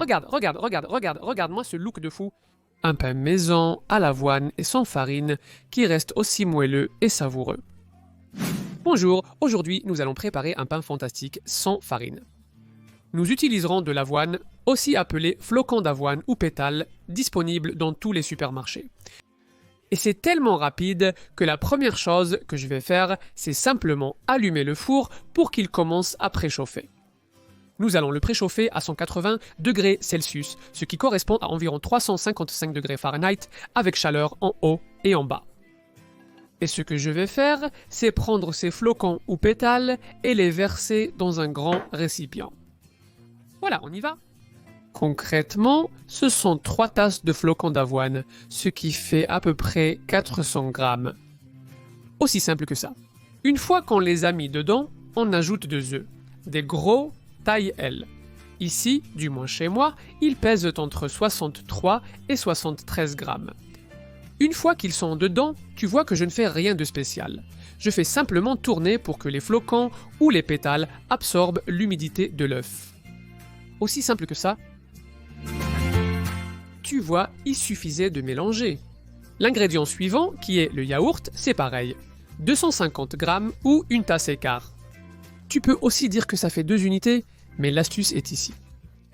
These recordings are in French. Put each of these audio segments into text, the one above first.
Regarde-moi ce look de fou. Un pain maison à l'avoine et sans farine qui reste aussi moelleux et savoureux. Bonjour, aujourd'hui nous allons préparer un pain fantastique sans farine. Nous utiliserons de l'avoine, aussi appelée flocons d'avoine ou pétales, disponible dans tous les supermarchés. Et c'est tellement rapide que la première chose que je vais faire, c'est simplement allumer le four pour qu'il commence à préchauffer. Nous allons le préchauffer à 180 degrés Celsius, ce qui correspond à environ 355 degrés Fahrenheit, avec chaleur en haut et en bas. Et ce que je vais faire, c'est prendre ces flocons ou pétales et les verser dans un grand récipient. Voilà, on y va. Concrètement, ce sont 3 tasses de flocons d'avoine, ce qui fait à peu près 400 grammes. Aussi simple que ça. Une fois qu'on les a mis dedans, on ajoute 2 œufs, des gros taille L. Ici, du moins chez moi, ils pèsent entre 63 et 73 grammes. Une fois qu'ils sont dedans, tu vois que je ne fais rien de spécial. Je fais simplement tourner pour que les flocons ou les pétales absorbent l'humidité de l'œuf. Aussi simple que ça. Tu vois, il suffisait de mélanger. L'ingrédient suivant, qui est le yaourt, c'est pareil. 250 grammes ou une tasse et quart. Tu peux aussi dire que ça fait 2 unités, mais l'astuce est ici.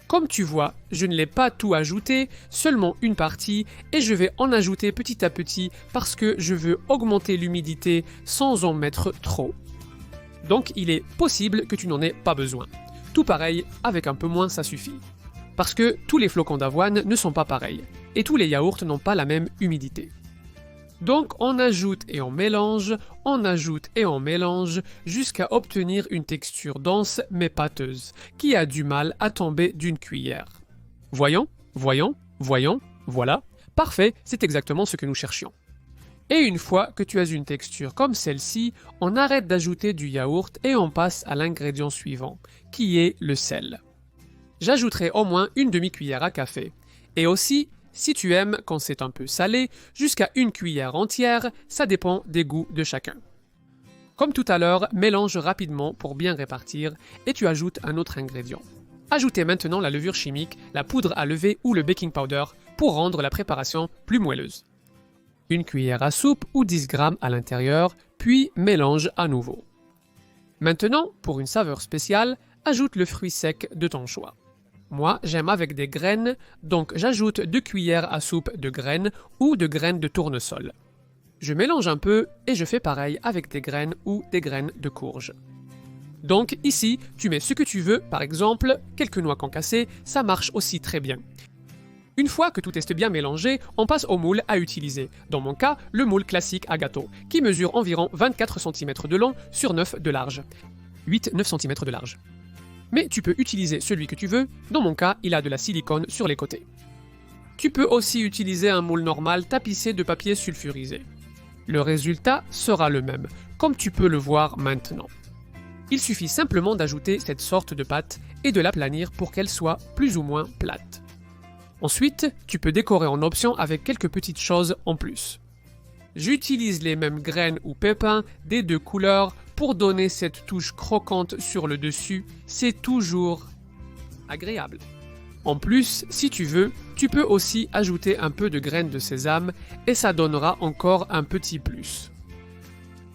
Comme tu vois, je ne l'ai pas tout ajouté, seulement une partie, et je vais en ajouter petit à petit parce que je veux augmenter l'humidité sans en mettre trop. Donc il est possible que tu n'en aies pas besoin. Tout pareil, avec un peu moins ça suffit. Parce que tous les flocons d'avoine ne sont pas pareils, et tous les yaourts n'ont pas la même humidité. Donc on ajoute et on mélange, jusqu'à obtenir une texture dense mais pâteuse, qui a du mal à tomber d'une cuillère. Voyons, voilà. Parfait, c'est exactement ce que nous cherchions. Et une fois que tu as une texture comme celle-ci, on arrête d'ajouter du yaourt et on passe à l'ingrédient suivant, qui est le sel. J'ajouterai au moins une demi-cuillère à café. Et aussi, si tu aimes quand c'est un peu salé, jusqu'à une cuillère entière, ça dépend des goûts de chacun. Comme tout à l'heure, mélange rapidement pour bien répartir et tu ajoutes un autre ingrédient. Ajoutez maintenant la levure chimique, la poudre à lever ou le baking powder pour rendre la préparation plus moelleuse. Une cuillère à soupe ou 10 grammes à l'intérieur, puis mélange à nouveau. Maintenant, pour une saveur spéciale, ajoute le fruit sec de ton choix. Moi, j'aime avec des graines, donc j'ajoute 2 cuillères à soupe de graines ou de graines de tournesol. Je mélange un peu et je fais pareil avec des graines ou des graines de courge. Donc ici, tu mets ce que tu veux, par exemple, quelques noix concassées, ça marche aussi très bien. Une fois que tout est bien mélangé, on passe au moule à utiliser. Dans mon cas, le moule classique à gâteau, qui mesure environ 24 cm de long sur 9 de large. 8-9 cm de large. Mais tu peux utiliser celui que tu veux, dans mon cas, il a de la silicone sur les côtés. Tu peux aussi utiliser un moule normal tapissé de papier sulfurisé. Le résultat sera le même, comme tu peux le voir maintenant. Il suffit simplement d'ajouter cette sorte de pâte et de l'aplanir pour qu'elle soit plus ou moins plate. Ensuite, tu peux décorer en option avec quelques petites choses en plus. J'utilise les mêmes graines ou pépins des 2 couleurs pour donner cette touche croquante sur le dessus, c'est toujours agréable. En plus, si tu veux, tu peux aussi ajouter un peu de graines de sésame et ça donnera encore un petit plus.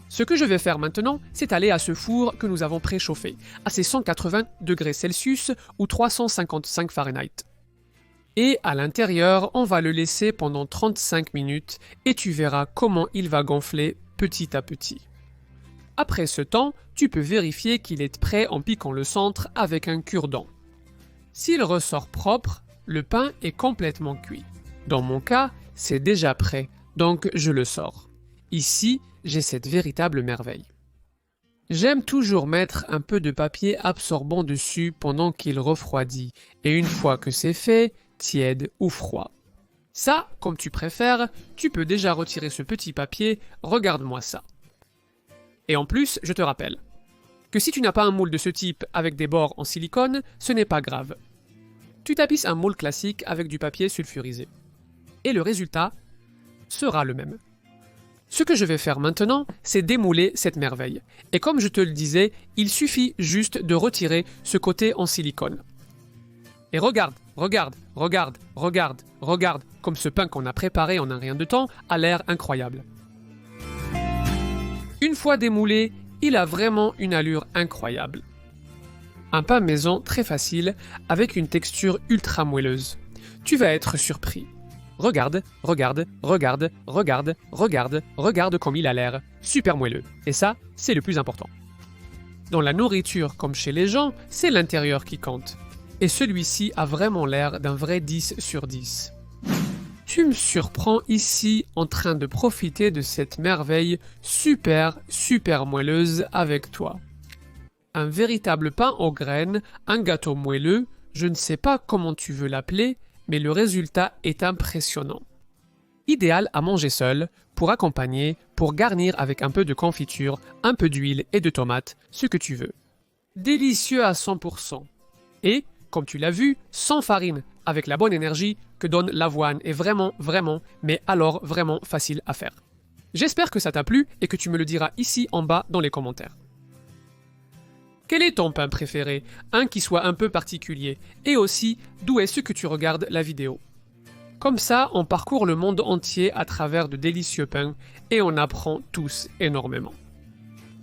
Ce que je vais faire maintenant, c'est aller à ce four que nous avons préchauffé, à ses 180 degrés Celsius ou 355 Fahrenheit. Et à l'intérieur, on va le laisser pendant 35 minutes et tu verras comment il va gonfler petit à petit. Après ce temps, tu peux vérifier qu'il est prêt en piquant le centre avec un cure-dent. S'il ressort propre, le pain est complètement cuit. Dans mon cas, c'est déjà prêt, donc je le sors. Ici, j'ai cette véritable merveille. J'aime toujours mettre un peu de papier absorbant dessus pendant qu'il refroidit, et une fois que c'est fait, tiède ou froid. Ça, comme tu préfères, tu peux déjà retirer ce petit papier, regarde-moi ça. Et en plus, je te rappelle que si tu n'as pas un moule de ce type avec des bords en silicone, ce n'est pas grave. Tu tapisses un moule classique avec du papier sulfurisé. Et le résultat sera le même. Ce que je vais faire maintenant, c'est démouler cette merveille. Et comme je te le disais, il suffit juste de retirer ce côté en silicone. Et regarde, regarde, regarde, regarde, regarde, comme ce pain qu'on a préparé en un rien de temps a l'air incroyable. Une fois démoulé, il a vraiment une allure incroyable. Un pain maison très facile, avec une texture ultra moelleuse. Tu vas être surpris. Regarde, regarde, regarde, regarde, regarde, regarde comme il a l'air. Super moelleux. Et ça, c'est le plus important. Dans la nourriture, comme chez les gens, c'est l'intérieur qui compte. Et celui-ci a vraiment l'air d'un vrai 10 sur 10. Tu me surprends ici en train de profiter de cette merveille super, super moelleuse avec toi. Un véritable pain aux graines, un gâteau moelleux, je ne sais pas comment tu veux l'appeler, mais le résultat est impressionnant. Idéal à manger seul, pour accompagner, pour garnir avec un peu de confiture, un peu d'huile et de tomates, ce que tu veux. Délicieux à 100%. Et, comme tu l'as vu, sans farine, avec la bonne énergie que donne l'avoine est vraiment, mais alors vraiment facile à faire. J'espère que ça t'a plu et que tu me le diras ici en bas dans les commentaires. Quel est ton pain préféré? Un qui soit un peu particulier. Et aussi, d'où est-ce que tu regardes la vidéo? Comme ça, on parcourt le monde entier à travers de délicieux pains et on apprend tous énormément.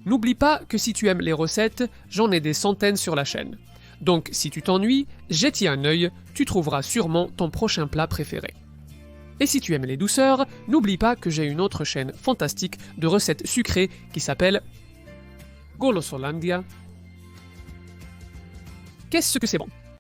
N'oublie pas que si tu aimes les recettes, j'en ai des centaines sur la chaîne. Donc si tu t'ennuies, jette-y un œil, tu trouveras sûrement ton prochain plat préféré. Et si tu aimes les douceurs, n'oublie pas que j'ai une autre chaîne fantastique de recettes sucrées qui s'appelle Golosolandia. Qu'est-ce que c'est bon?